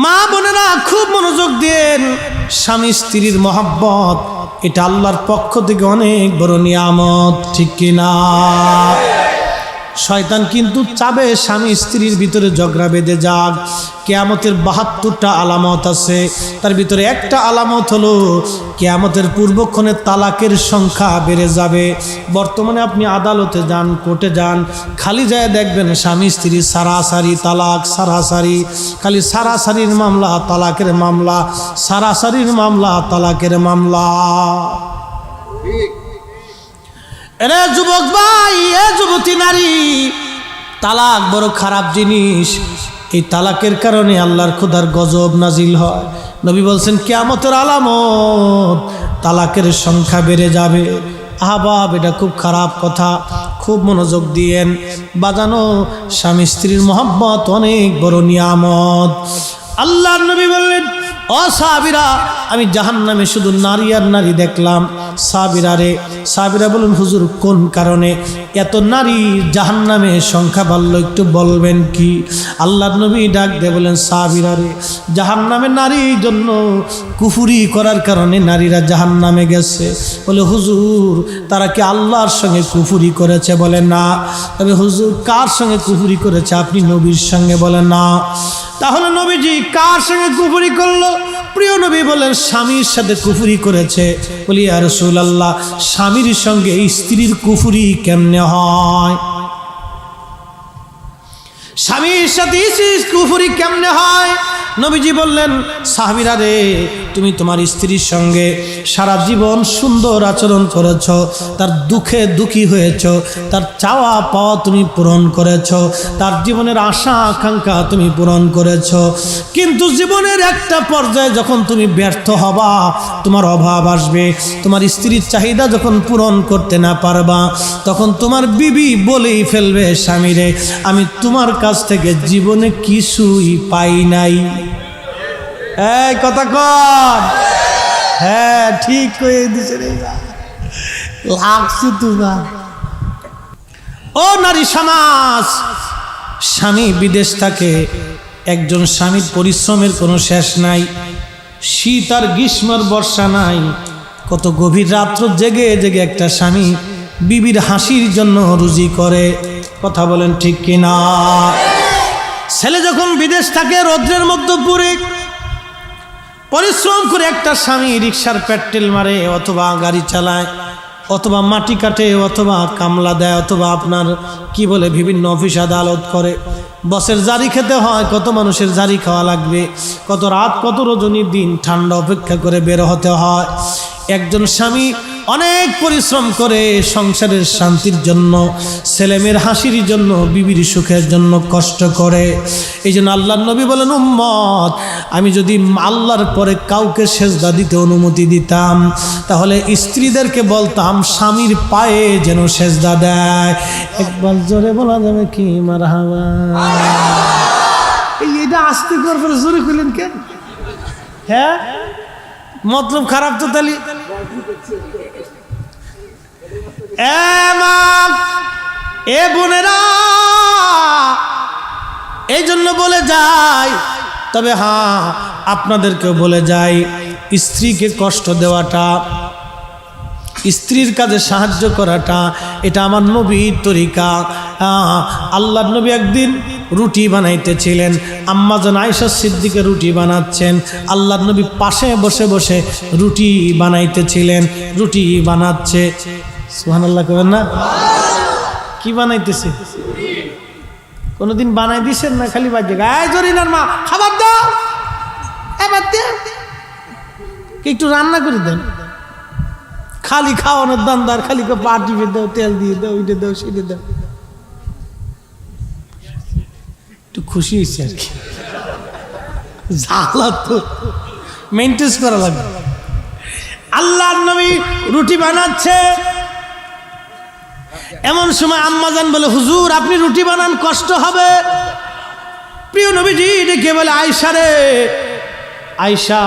মা বোনেরা খুব মনোযোগ দেন, স্বামী স্ত্রীর মহব্বত এটা আল্লাহর পক্ষ থেকে অনেক বড় নিয়ামত, ঠিক কিনা? শয়তান কিন্তু চাবে স্বামী স্ত্রীর ভিতরে ঝগড়া বেঁধে যাক। কিয়ামতের ৭২টা আলামত আছে, তার ভিতরে একটা আলামত হলো কিয়ামতের পূর্বক্ষণে তালাকের সংখ্যা বেড়ে যাবে। বর্তমানে আপনি আদালতে যান, কোর্টে যান, খালি যায় দেখবেন স্বামী স্ত্রী সারাসারি তালাক, সারাসারি, খালি সারাসারির মামলা, তালাকের মামলা, সারাসারির মামলা, তালাকের মামলা। এরে যুবক ভাই, এ যুবতী নারী, তালাক বড় খারাপ জিনিস। এই তালাকের কারণে আল্লাহর খোদার গজব নাজিল হয়। নবী বলছেন কিয়ামতের আলামত তালাকের সংখ্যা বেড়ে যাবে। আহবাব, এটা খুব খারাপ কথা, খুব মনোযোগ দিয়েন। বাজানো, স্বামী স্ত্রীর মহব্বত অনেক বড় নিয়ামত। আল্লাহর নবী বললেন, ও সাহাবীরা, আমি জাহান্নামে শুধু নারী আর নারী দেখলাম। সাহাবীরা বলুন, হুজুর কোন কারণে এত নারী জাহান্নামে সংখ্যা বাড়ল, একটু বলবেন কি? আল্লাহর নবী ডাক দিয়ে বলেন, সাহাবীরা রে, জাহান্নামে নারীর জন্য কুফরি করার কারণে নারীরা জাহান্নামে গেছে। বলে, হুজুর তারা কি আল্লাহর সঙ্গে কুফরি করেছে? বলে না। তবে হুজুর কার সঙ্গে কুফরি করেছে? আপনি নবীর সঙ্গে। বলে না। তাহলে নবীজি কার সঙ্গে কুফরি করলো? প্রিয় নবী বলেন, স্বামীর সাথে কুফরি করেছে। বলি, ইয়া রাসূলুল্লাহ, স্বামীর সঙ্গে স্ত্রীর কুফরি কেমনে হয়? স্বামীর সাথে স্ত্রীর কুফরি কেমনে হয়? নবীজি বললেন, সাহাবীরা রে, তুমি তোমার স্ত্রীর সঙ্গে সারা জীবন সুন্দর আচরণ করেছ, তার দুঃখে দুঃখী হয়েছ, তার চাওয়া পাওয়া তুমি পূরণ করেছ, তার জীবনের আশা আকাঙ্ক্ষা তুমি পূরণ করেছ। কিন্তু জীবনের একটা পর্যায়ে যখন তুমি ব্যর্থ হবা, তোমার অভাব আসবে, তোমার স্ত্রীর চাহিদা যখন পূরণ করতে না পারবা, তখন তোমার বিবি বলেই ফেলবে, স্বামীরে, আমি তোমার কাছ থেকে জীবনে কিছুই পাই নাই। এই কথা কন। হ্যাঁ, ঠিক কয়ে দিছে রে, লাগছে তোমার। ও নারী সমাজ, স্বামী বিদেশ থাকে, একজন স্বামীর পরিশ্রমের কোনো শেষ নাই। শীত আর গ্রীষ্মের বর্ষা নাই, কত গভীর রাত্র জেগে জেগে একটা স্বামী বিবির হাসির জন্য রুজি করে। কথা বলেন ঠিক কিনা? ছেলে যখন বিদেশ থাকে, রৌদ্রের মধ্যে পুরে পরিশ্রম করে একটা স্বামী রিক্সার পেট্রোল মারে, অথবা গাড়ি চালায়, অথবা মাটি কাটে, অথবা কামলা দেয়, অথবা আপনার কি বলে বিভিন্ন অফিস আদালত করে। বসের জারি খেতে হয়, কত মানুষের জারি খাওয়া লাগবে, কত রাত, কত রজনীর দিন ঠান্ডা অপেক্ষা করে বের হতে হয়। একজন স্বামী অনেক পরিশ্রম করে সংসারের শান্তির জন্য, ছেলেমেয়ের হাসির জন্য, বিবির সুখের জন্য কষ্ট করে। এই জন্য আল্লাহর নবী বলেন, উম্মত, আমি যদি আল্লাহর পরে কাউকে সেজদা দিতে অনুমতি দিতাম, তাহলে স্ত্রীদেরকে বলতাম স্বামীর পায়ে যেন সেজদা দেয়। একবার জোরে বলা যাবে কি মারহাবা? এইটা আস্তে করে জোরে কইলেন কেন? হ্যাঁ, মতলব খারাপ তো তালি। এ বোনেরা, এই জন্য বলে যাই, তবে হ্যাঁ, আপনাদেরকেও বলে যাই, স্ত্রীকে কষ্ট দেওয়াটা, স্ত্রীর কাজে সাহায্য করাটা, এটা আমার নবীর তরিকা। আল্লাহর নবী একদিন রুটি বানাইতেছিলেন, আম্মাজান আয়েশা সিদ্দিকা রুটি বানাচ্ছেন, আল্লাহর নবী পাশে বসে বসে রুটি বানাইতেছিলেন। রুটি বানাচ্ছে, সুবহানাল্লাহ কবেন না? কি বানাইতেছে? কোনদিন বানাই দিছেন না? খালি বাজে গায়ে জরিনার মা, খাবার দাও, এবার দেন, একটু রান্না করে দেন। খালি খাওয়ানোর দান্দার, খালি পা টিপে দাও, তেল দিয়ে দাও, ওইটা দাও, সেটা দাও। একটু খুশি হয়েছে আর কি, জ্বালা তো মেনটেন করা লাগবে। আল্লাহর নবী রুটি বানাচ্ছে, এমন সময় আম্মাজান বলে, হুজুর আপনি রুটি বানান, কষ্ট হবে। প্রিয় নবীজি ডেকে বলে, আয়েশা রে, আয়েশা,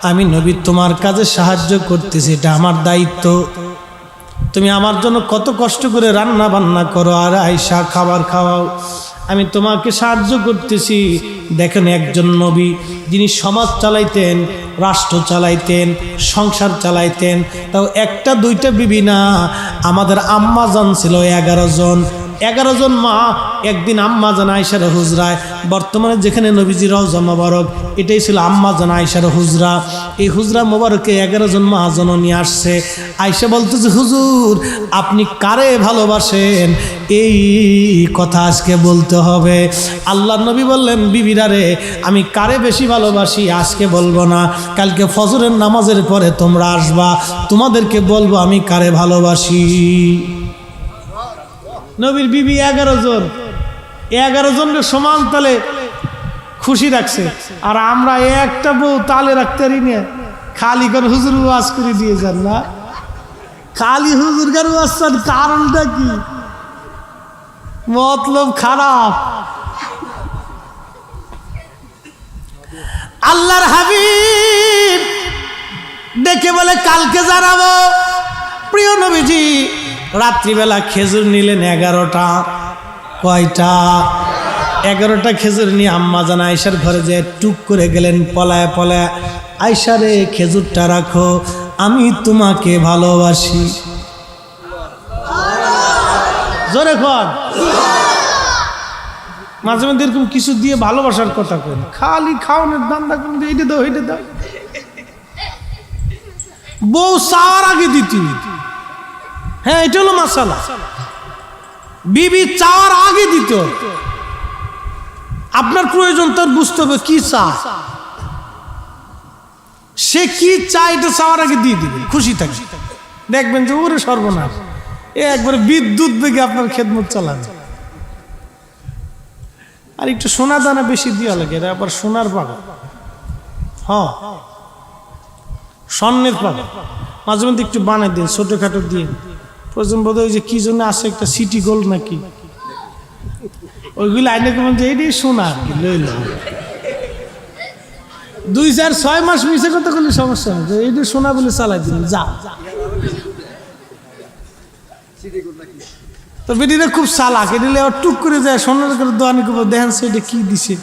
আমি নবী তোমার কাজে সাহায্য করতেছি, এটা আমার দায়িত্ব। তুমি আমার জন্য কত কষ্ট করে রান্না বান্না করো, আর আয়েশা খাবার খাওয়াও। আমি তোমাকে সাহায্য করতেছি। দেখেন একজন নবী যিনি সমাজ চালাইতেন, রাষ্ট্র চালাইতেন, সংসার চালাইতেন, তাও একটা দুইটা বিবি না, আমাদের আম্মা জান ছিল 11 জন। 11 জন মা। একদিন আম্মা জান আয়েশার হুজরায়, বর্তমানে যেখানে নবীজি রওজা মোবারক, এটাই ছিল আম্মা জান আয়েশার হুজরা। এই হুজরা মোবারকে 11 জন মা জননী আসছে। আয়েশা বলতেছে, হুজুর আপনি কারে ভালোবাসেন এই কথা আজকে বলতে হবে। আল্লাহর নবী বললেন, বিবিরা রে, আমি কারে বেশি ভালোবাসি আজকে বলবো না, কালকে ফজরের নামাজের পরে তোমরা আসবা, তোমাদেরকে বলবো আমি কারে ভালোবাসি। নবীর বিবি 11 জন, 11 জনকে সমান তালে খুশি রাখছে। আর আমরা একটা বউ তালে রাখতে পারি না, খালি করে হুজুর ওয়াজ করে দিয়ে যান না, খালি হুজুর গার ওয়াজ। কারণটা কি? মতলব খারাপ। আল্লাহর হাবিব ডেকে বলে, কালকে জানাবো। প্রিয় নবীজি রাত্রিবেলা খেজুর নিলেন 11টা। কয়টা? 11টা খেজুর নিয়ে আম্মা জান আয়েশার ঘরে যে টুক করে গেলেন পলায় পলায়, আয়েশা রে খেজুরটা রাখো, আমি তোমাকে ভালোবাসি। জোরে কর। মাঝে মধ্যে এরকম কিছু দিয়ে ভালোবাসার কথা কেন, খালি খাওয়ানোর দান্দা কোন এইটা দাও এইটা দাও। বউ চাওয়ার আগে দিতি। হ্যাঁ, এটা হলো মাসালা। বিবি চাওয়ার আগে দিত। আপনার প্রয়োজন তার বুঝতে হবে কি চায়, সে কি চায় এটা চাওয়ার আগে দিয়ে দিবে, খুশি থাকে। দেখবেন যে ওরে সর্বনাশ, একবারে বিদ্যুৎ বেগে আপনার খেদমত চালাবে। আর একটু সোনা দানা বেশি দেওয়া লাগে, এরা আবার সোনার পাগল। হ্যাঁ, স্বর্ণের পাগল। মাঝে মধ্যে একটু বানাই দিন ছোটখাটো দিয়ে। প্রয়োজন বোধ হয় যে কি জন্য আছে একটা সিটি গোল্ড নাকি, ওইগুলো আইনে কেমন যে এটাই সোনা আর কি, লইল 2-4-6 মাস মিশে কথা করলে সমস্যা নেই, যে এইটা সোনা বলে চালাই দিন যা। তো বেটিরা খুব চালাক, এটা টুক করে যায় সোনার করে দোয়ানি করবো, দেখেন সেটা কি দিছে।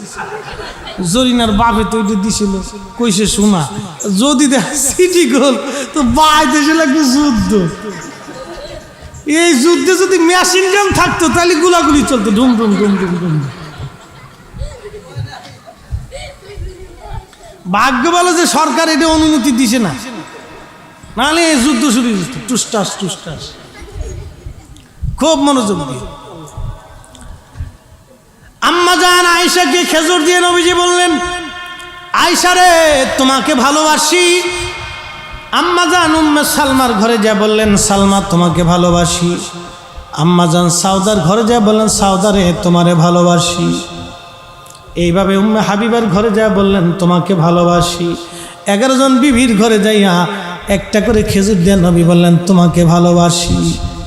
জরিনার বাপে তো ওইটা দিছিল, কইছে সোনা। যদি দেখ সিটি গোল্ড, তো বাইরে দেশে লাগবে যুদ্ধ। এই যুদ্ধে যদি মেশিন গান থাকতো তাহলে গুলাগুলি চলতো, ঢুম ঢুম ঢুম ঢুম ঢুম। ভাগ্য বলো যে সরকার এটা অনুমতি দিছে না, নাহলে এই যুদ্ধ শুরু হতো, টুসটাস টুসটাস। খুব মনোযোগ দিয়ে আম্মা জান আয়েশাকে খেজুর দিয়ে নবীজি বললেন, আয়েশা রে তোমাকে ভালোবাসি। আম্মা জান উম্মে সালমার ঘরে যা বললেন, সালমা তোমাকে ভালোবাসি। আম্মা জান সাউদার ঘরে যা বললেন, সাউদা রে তোমারে ভালোবাসি। এইভাবে উম্মে হাবিবার ঘরে যা বললেন, তোমাকে ভালোবাসি। 11 জন বিবির ঘরে যাইয়া একটা করে খেজুর দিয়ে নবী বললেন, তোমাকে ভালোবাসি।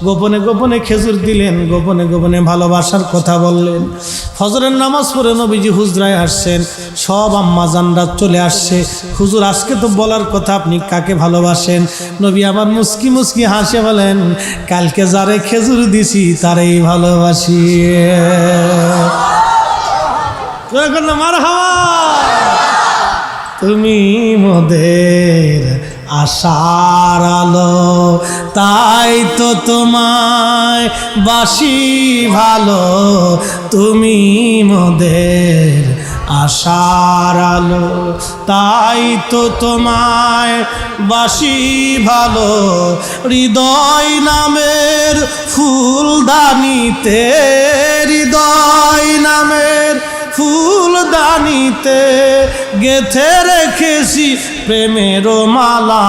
গোপনে গোপনে খেজুর দিলেন, গোপনে গোপনে ভালোবাসার কথা বললেন। ফজরের নামাজ পড়ে নবীজি হুজরায় আসছেন, সব আম্মা জানরা চলে আসছে। হুজুর আজকে তো বলার কথা, আপনি কাকে ভালোবাসেন? নবী আবার মুস্কি মুস্কি হাসে বলেন, কালকে যারে খেজুর দিছি তারেই ভালোবাসি। মারহাবা। তুমি মোদের আশার আলো, তাই তো তোমায় বাসি ভালো। তুমি মোদের আশার আলো, তাই তো তোমায় বাসি ভালো। হৃদয় নামের ফুলদানিতে, হৃদয় নামের ফুলদানিতে গেথে রেখেছি প্রেমের মালা।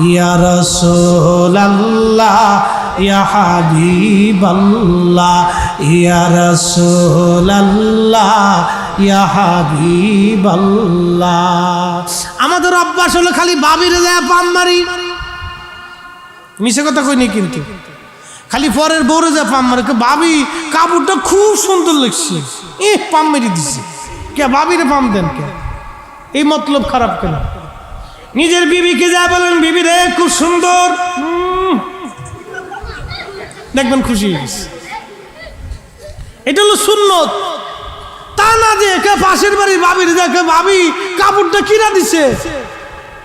ইয়া রাসূলুল্লাহ ইয়া হাবিবাল্লাহ, ইয়া রাসূলুল্লাহ ইয়া হাবিবাল্লাহ। আমাদের অভ্যাস হলো খালি বাবিরে যায় পাম মারি, মিছে কথা কইনি, কিন্তু খালি পরের বউরে যায় পাম মারি। ভাবি কাপড়টা খুব সুন্দর লাগছে, পাম মেরে দিছে। কে ভাবিরে পাম দেন কে? এই মতলব খারাপ কেন? নিজের বিবিকে যা বলেন, বিবি রে খুব সুন্দর, দেখবেন খুশি হয়ে গেছে। এটা হলো সুন্নত। তা না যে পাশের বাড়ির ভাবির দেখে ভাবি কাপড়টা কিনা দিছে,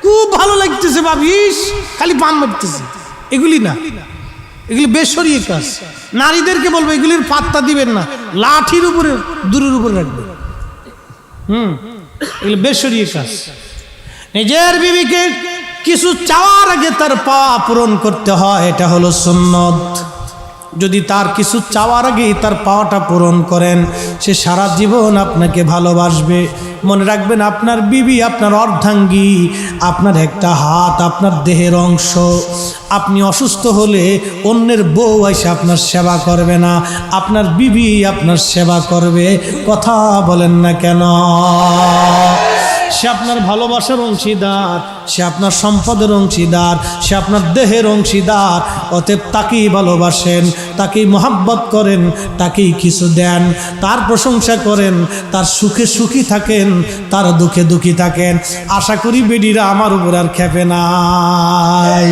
খুব ভালো লাগতেছে ভাবি, খালি পাম মারতেছে, এগুলি না, এগুলি বেসরীয় কাজ। নারীদেরকে বলবো এগুলির পাত্তা দিবেন না, লাঠির উপরে দূরের উপরে রাখবে। এগুলি বেসরীয় কাজ। নিজের বিবিকে কিছু চাওয়ার আগে তার পাওয়া পূরণ করতে হয়, এটা হলো সুন্নত। যদি তার কিছু চাওয়ার আগেই তার পাওয়াটা পূরণ করেন, সে সারা জীবন আপনাকে ভালোবাসবে। মনে রাখবেন, আপনার বিবি আপনার অর্ধাঙ্গী, আপনার একটা হাত, আপনার দেহের অংশ। আপনি অসুস্থ হলে অন্যের বউ এসে আপনার সেবা করবে না, আপনার বিবি আপনার সেবা করবে। কথা বলেন না কেন? সে আপনার ভালোবাসার অংশীদার, সে আপনার সম্পদের অংশীদার, সে আপনার দেহের অংশীদার। অতএব তাকেই ভালোবাসেন, তাকেই মহাব্বত করেন, তাকেই কিছু দেন, তার প্রশংসা করেন, তার সুখে সুখী থাকেন, তার দুঃখে দুঃখী থাকেন। আশা করি বেডিরা আমার উপর আর খেপে নাই।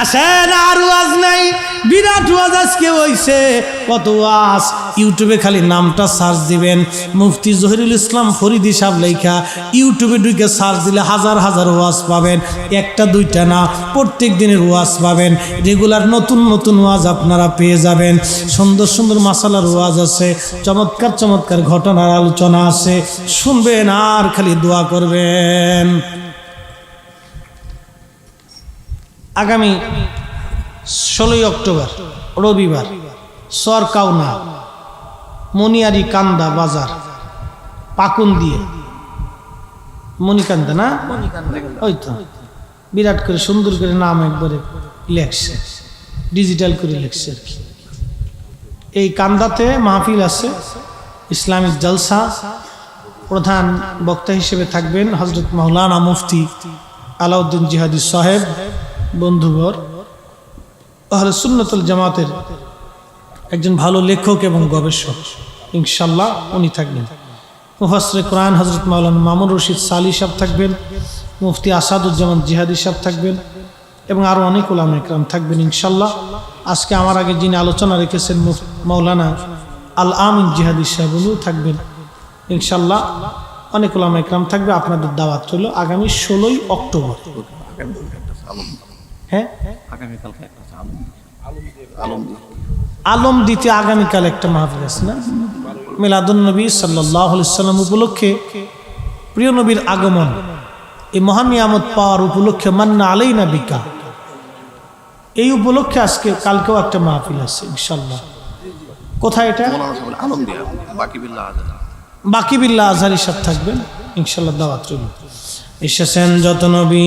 আসেন, আর ওয়াজ নাই, বিরাট ওয়াজ আজকে হইছে। কত ওয়াজ! ইউটিউবে খালি নামটা সার্চ দিবেন, মুফতি জহিরুল ইসলাম ফরিদি সাহেব লেখা, ইউটিউবে ঢুকে সার্চ দিলে হাজার হাজার ওয়াজ পাবেন। একটা দুইটা না, প্রত্যেক দিনের ওয়াজ পাবেন। রেগুলার নতুন নতুন ওয়াজ আপনারা পেয়ে যাবেন। সুন্দর সুন্দর মাসালার ওয়াজ আছে, চমৎকার চমৎকার ঘটনার আলোচনা আছে। শুনবেন আর খালি দোয়া করবেন। আগামী 16 অক্টোবর রবিবার সরকাউনা মনিয়ারি কান্দা বাজার পাকুন দিয়ে, মণিকান্দা না, ওই তো বিরাট করে সুন্দর করে নাম একবারে লেখছে, ডিজিটাল করে লেখছে আর কি। এই কান্দাতে মাহফিল আছে, ইসলামিক জলসা। প্রধান বক্তা হিসেবে থাকবেন হজরত মাওলানা মুফতি আলাউদ্দিন জিহাদি সাহেব, বন্ধুবর, আহলে সুন্নাতুল জামাতের একজন ভালো লেখক এবং গবেষক। ইনশাল্লাহ উনি থাকবেন। মুফাসসিরে কোরআন হযরত মাওলানা মামুন রশিদ সালি সাহেব থাকবেন, মুফতি আসাদুজ্জামান জিহাদি সাহেব থাকবেন এবং আরও অনেক উলামা ইকরাম থাকবেন ইনশাল্লাহ। আজকে আমার আগে যিনি আলোচনা রেখেছেন মাওলানা আল আমিন জিহাদি সাহেব, উনিও থাকবেন ইনশাল্লাহ। অনেক উলামা ইকরাম থাকবে। আপনাদের দাওয়াত হলো আগামী 16 অক্টোবর। হ্যাঁ, আলম দিতে আগামীকাল একটা মাহফিল আছে না, মিলাদুন নবী সাল্লাল্লাহু আলাইহি সাল্লাম উপলক্ষে, প্রিয় নবীর আগমন, এই মহান নিয়ামত পাওয়ার উপলক্ষে মান্না আলাইনা বিকা, এই উপলক্ষে আজকে কালকেও একটা মাহফিল আছে ইনশাল্লাহ। কোথায় এটা? বাকি বিল্লাহ আজহারি সাহেব থাকবেন ইনশাল্লাহ। দাওয়াত রইল। এসেছেন যত নবী